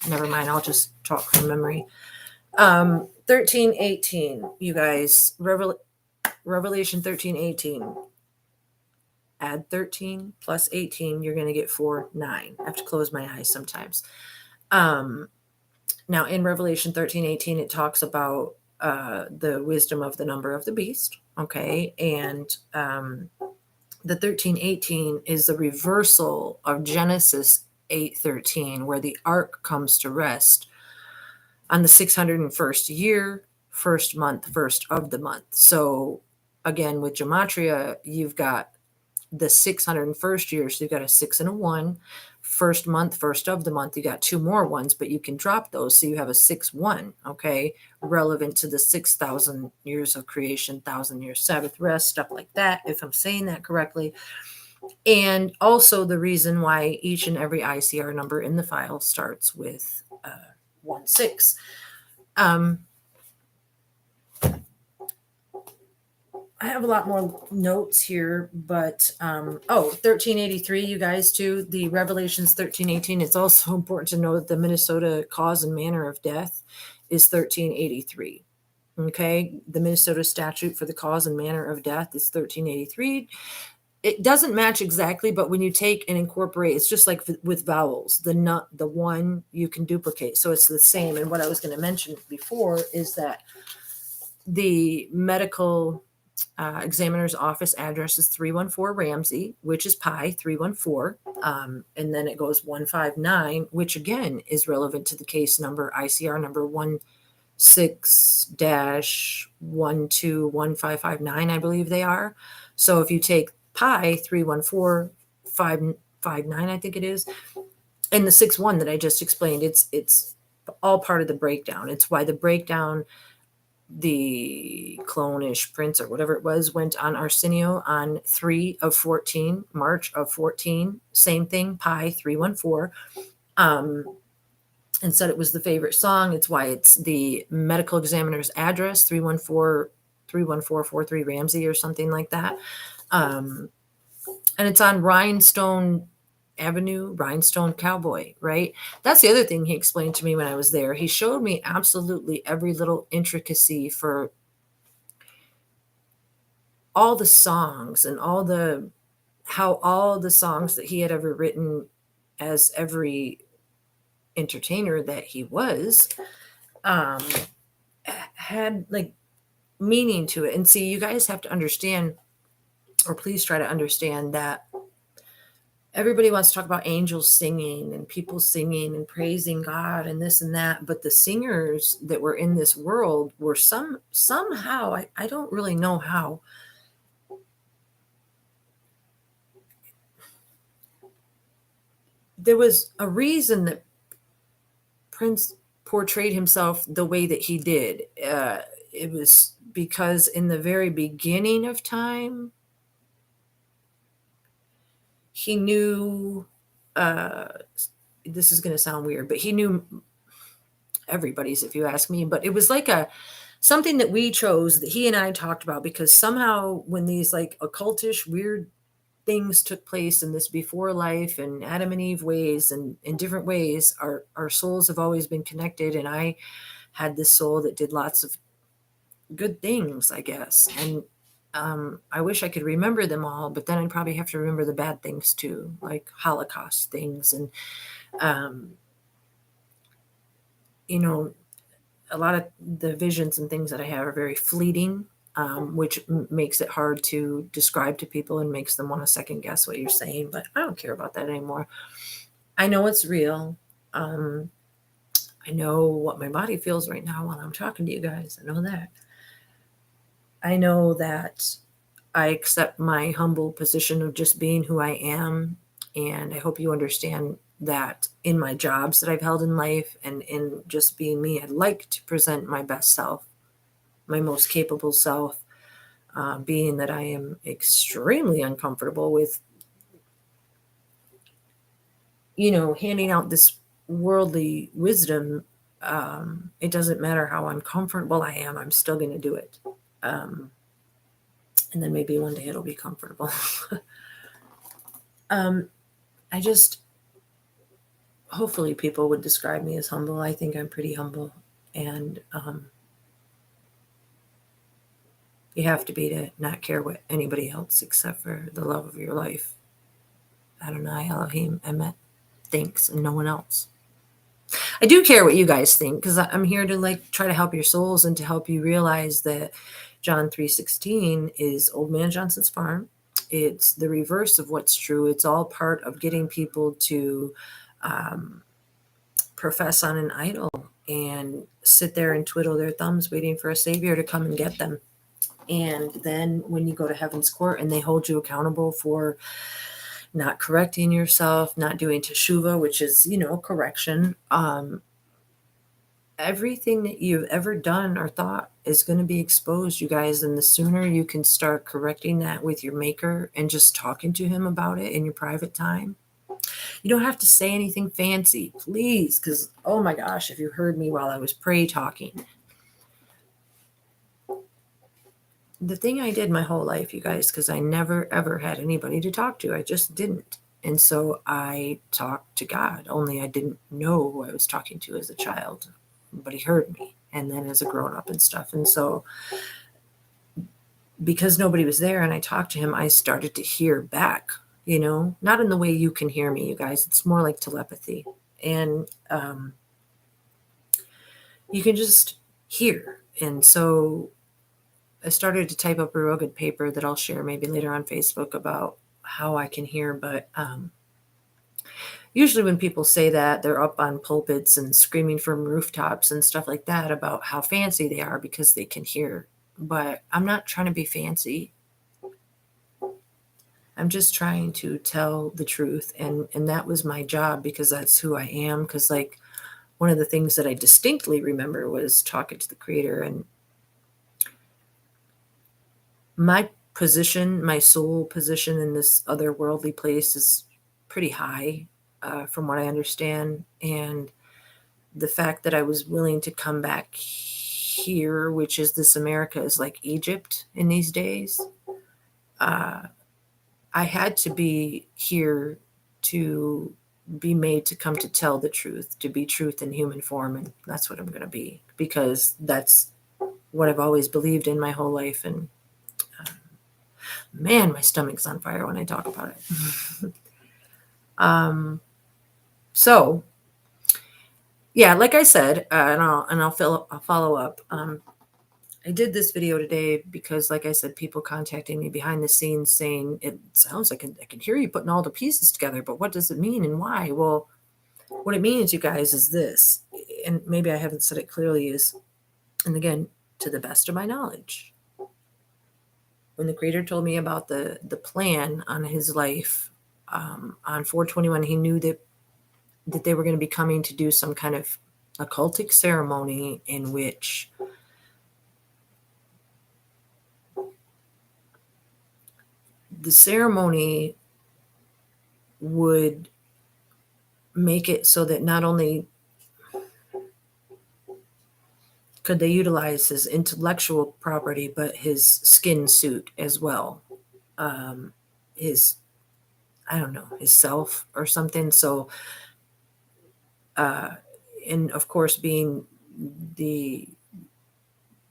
Never mind, I'll just talk from memory. 13:18, you guys. Revelation 13:18. Add 13 plus 18, you're going to get 4:9. I have to close my eyes sometimes. Now, in Revelation 13:18, it talks about the wisdom of the number of the beast. Okay. And the 13:18 is the reversal of Genesis 8:13, where the ark comes to rest on the 601st year, first month, first of the month. So again, with Gematria, you've got the 601st year, so you've got a 6 and a 1. First month, first of the month, you got 2 more ones, but you can drop those, so you have a 6-1. Okay, relevant to the 6,000 years of creation, 1,000 years Sabbath rest, stuff like that, if I'm saying that correctly. And also the reason why each and every ICR number in the file starts with 1-6. I have a lot more notes here, but 1383, you guys, too. The Revelations 13:18. It's also important to know that the Minnesota cause and manner of death is 1383. Okay, the Minnesota statute for the cause and manner of death is 1383. It doesn't match exactly, but when you take and incorporate, it's just like with vowels. The one you can duplicate, so it's the same. And what I was going to mention before is that the medical examiner's office address is 314 Ramsey, which is pi 314. And then it goes 159, which again is relevant to the case number, ICR number 16-121559, I believe they are. So if you take pi 314559, I think it is, and the 61 that I just explained, it's all part of the breakdown. It's why the breakdown, the clone-ish prince or whatever it was, went on Arsenio on 3/14, March of 14. Same thing, pi 314. And said it was the favorite song. It's why it's the medical examiner's address, 31443 Ramsey or something like that. And it's on Rhinestone Avenue, Rhinestone Cowboy, right? That's the other thing he explained to me when I was there. He showed me absolutely every little intricacy for all the songs and how all the songs that he had ever written, as every entertainer that he was, had like meaning to it. And see, you guys have to understand, or please try to understand, that everybody wants to talk about angels singing and people singing and praising God and this and that, but the singers that were in this world were somehow, I don't really know how, there was a reason that Prince portrayed himself the way that he did. It was because in the very beginning of time, he knew, this is going to sound weird, but he knew everybody's, if you ask me, but it was like something that we chose, that he and I talked about, because somehow when these like occultish weird things took place in this before life and Adam and Eve ways, and in different ways, our souls have always been connected. And I had this soul that did lots of good things, I guess. And I wish I could remember them all, but then I'd probably have to remember the bad things too, like Holocaust things. And, a lot of the visions and things that I have are very fleeting, which makes it hard to describe to people and makes them want to second guess what you're saying. But I don't care about that anymore. I know it's real. I know what my body feels right now while I'm talking to you guys. I know that. I know that I accept my humble position of just being who I am. And I hope you understand that in my jobs that I've held in life and in just being me, I'd like to present my best self, my most capable self, being that I am extremely uncomfortable with handing out this worldly wisdom, it doesn't matter how uncomfortable I am, I'm still going to do it. And then maybe one day it'll be comfortable. I just, hopefully people would describe me as humble. I think I'm pretty humble. And you have to be to not care what anybody else except for the love of your life. Adonai Elohim Emet thinks, and no one else. I do care what you guys think, because I'm here to try to help your souls and to help you realize that John 3:16 is Old Man Johnson's farm. It's the reverse of what's true. It's all part of getting people to profess on an idol and sit there and twiddle their thumbs waiting for a savior to come and get them. And then when you go to heaven's court and they hold you accountable for not correcting yourself, not doing teshuvah, which is, correction, everything that you've ever done or thought is going to be exposed, you guys. And the sooner you can start correcting that with your maker and just talking to him about it in your private time. You don't have to say anything fancy, please, because, oh my gosh, if you heard me while I was pray talking. The thing I did my whole life, you guys, because I never, ever had anybody to talk to. I just didn't. And so I talked to God, only I didn't know who I was talking to as a child, but he heard me. And then as a grown-up and stuff. And so because nobody was there and I talked to him, I started to hear back, not in the way you can hear me, you guys. It's more like telepathy. And you can just hear. And so I started to type up a real good paper that I'll share maybe later on Facebook about how I can hear. But usually when people say that, they're up on pulpits and screaming from rooftops and stuff like that about how fancy they are because they can hear. But I'm not trying to be fancy. I'm just trying to tell the truth. And that was my job, because that's who I am. Because one of the things that I distinctly remember was talking to the Creator, and my position, my soul position in this otherworldly place is pretty high, from what I understand. And the fact that I was willing to come back here, which is this America is like Egypt in these days, I had to be here to be made to come to tell the truth, to be truth in human form. And that's what I'm going to be, because that's what I've always believed in my whole life. And man, my stomach's on fire when I talk about it. So yeah, like I said, and I'll follow up. I did this video today because, like I said, people contacting me behind the scenes saying, it sounds like I can hear you putting all the pieces together, but what does it mean and why? Well, what it means, you guys, is this, and maybe I haven't said it clearly, is, and again, to the best of my knowledge, when the Creator told me about the plan on his life, on 4/21, he knew that they were going to be coming to do some kind of occultic ceremony in which the ceremony would make it so that not only could they utilize his intellectual property, but his skin suit as well. His, I don't know, his self or something. So, and of course, being the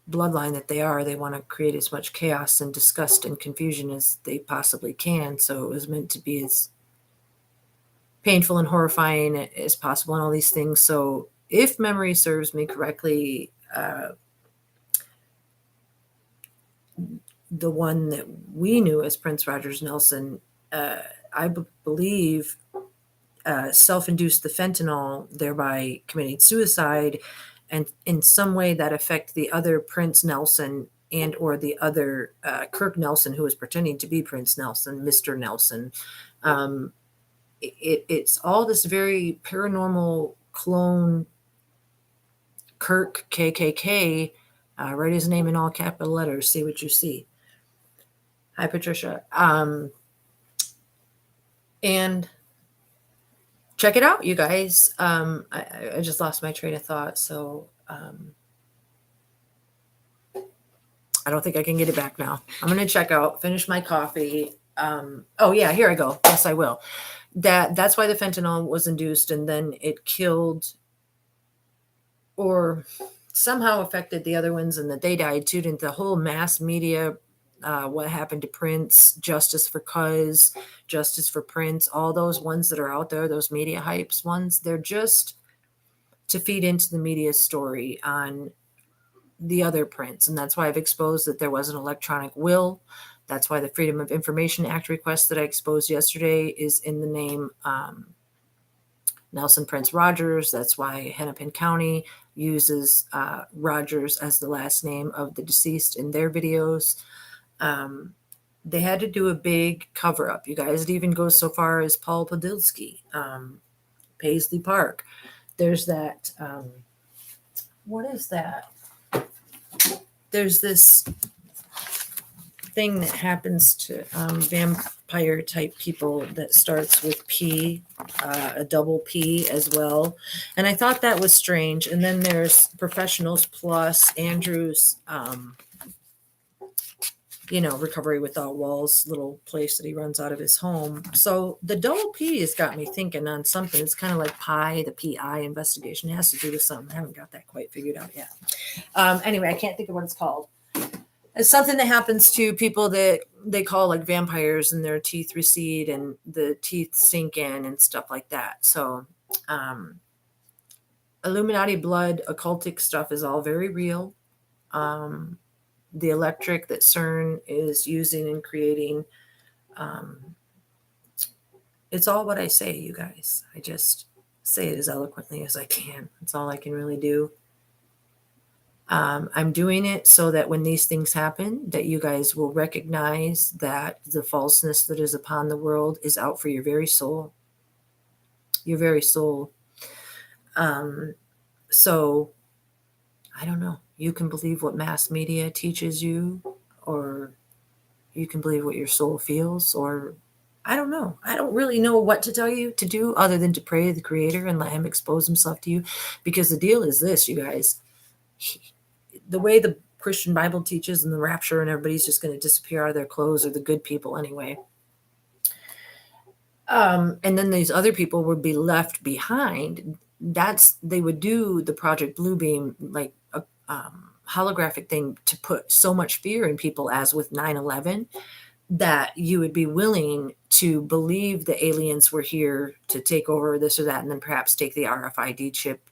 bloodline that they are, they want to create as much chaos and disgust and confusion as they possibly can. So it was meant to be as painful and horrifying as possible and all these things. So if memory serves me correctly, the one that we knew as Prince Rogers Nelson, I believe, self-induced the fentanyl, thereby committing suicide, and in some way that affect the other Prince Nelson and or the other Kirk Nelson, who was pretending to be Prince Nelson, Mr. Nelson. It's all this very paranormal clone Kirk KKK. Write his name in all capital letters. See what you see. Hi, Patricia. And check it out, you guys. I just lost my train of thought, so I don't think I can get it back now. I'm going to check out, finish my coffee. Oh yeah, here I go. Yes, I will. That's why the fentanyl was induced, and then it killed or somehow affected the other ones, and that they died too. And the whole mass media, what happened to Prince, justice for Cuz, justice for Prince, all those ones that are out there, those media hypes ones, they're just to feed into the media story on the other Prince. And that's why I've exposed that there was an electronic will. That's why the Freedom of Information Act request that I exposed yesterday is in the name Nelson Prince Rogers. That's why Hennepin County uses Rogers as the last name of the deceased in their videos. They had to do a big cover up, you guys. It even goes so far as Paul Podilsky, Paisley Park. There's that. What is that? There's this thing that happens to vampire type people that starts with P, a double P as well. And I thought that was strange. And then there's Professionals Plus, Andrew's, Recovery Without Walls little place that he runs out of his home. So the double P has got me thinking on something. It's kind of like the PI investigation. It has to do with something. I haven't got that quite figured out yet. Anyway, I can't think of what it's called. It's something that happens to people that they call like vampires, and their teeth recede and the teeth sink in and stuff like that. So Illuminati blood, occultic stuff is all very real. The electric that CERN is using and creating, it's all what I say, you guys. I just say it as eloquently as I can. That's all I can really do. I'm doing it so that when these things happen, that you guys will recognize that the falseness that is upon the world is out for your very soul. Your very soul. So, I don't know. You can believe what mass media teaches you, or you can believe what your soul feels, or I don't know. I don't really know what to tell you to do other than to pray to the Creator and let Him expose Himself to you. Because the deal is this, you guys. The way the Christian Bible teaches and the rapture and everybody's just going to disappear out of their clothes, or the good people anyway. And then these other people would be left behind. They would do the Project Bluebeam, like a holographic thing, to put so much fear in people, as with 9/11, that you would be willing to believe the aliens were here to take over this or that, and then perhaps take the RFID chip,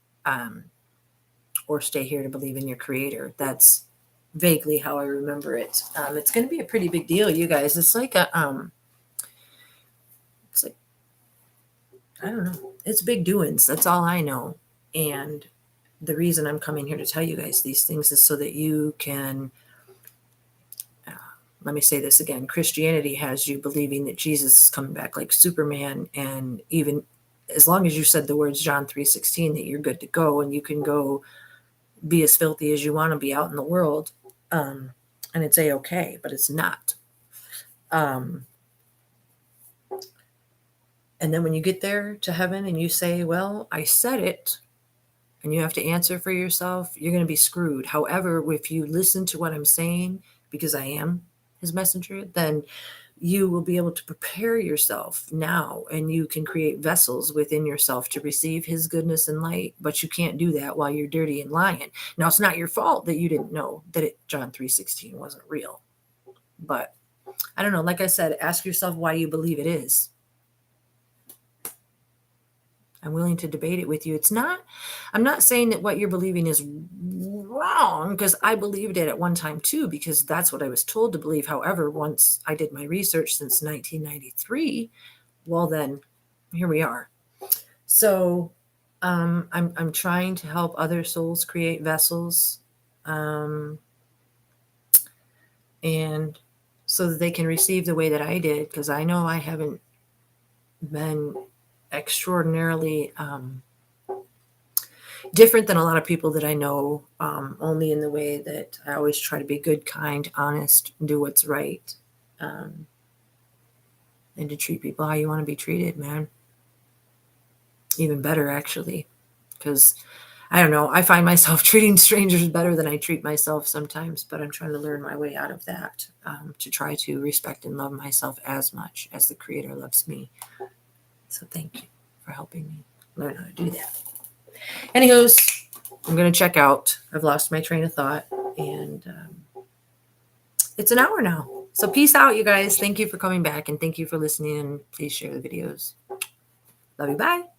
or stay here to believe in your Creator. That's vaguely how I remember it. It's going to be a pretty big deal, you guys. It's like I don't know. It's big doings. That's all I know. And the reason I'm coming here to tell you guys these things is so that you can, let me say this again. Christianity has you believing that Jesus is coming back like Superman, and even as long as you said the words John 3:16, that you're good to go and you can go be as filthy as you want to be out in the world, and it's a-okay, but it's not. And then when you get there to heaven and you say, well, I said it, and you have to answer for yourself, you're going to be screwed. However, if you listen to what I'm saying, because I am His messenger, then you will be able to prepare yourself now, and you can create vessels within yourself to receive His goodness and light. But you can't do that while you're dirty and lying. Now, it's not your fault that you didn't know that John 3:16 wasn't real. But I don't know. Like I said, ask yourself why you believe it is. I'm willing to debate it with you. I'm not saying that what you're believing is wrong, because I believed it at one time too, because that's what I was told to believe. However, once I did my research since 1993, well, then here we are. So I'm trying to help other souls create vessels, and so that they can receive the way that I did, because I know I haven't been extraordinarily different than a lot of people that I know, only in the way that I always try to be good, kind, honest, and do what's right, and to treat people how you want to be treated, man. even better, actually, because I don't know. I find myself treating strangers better than I treat myself sometimes, but I'm trying to learn my way out of that, to try to respect and love myself as much as the Creator loves me. So thank you for helping me learn how to do that. Anywho's, I'm going to check out. I've lost my train of thought, and it's an hour now. So peace out, you guys. Thank you for coming back, and thank you for listening, and please share the videos. Love you. Bye.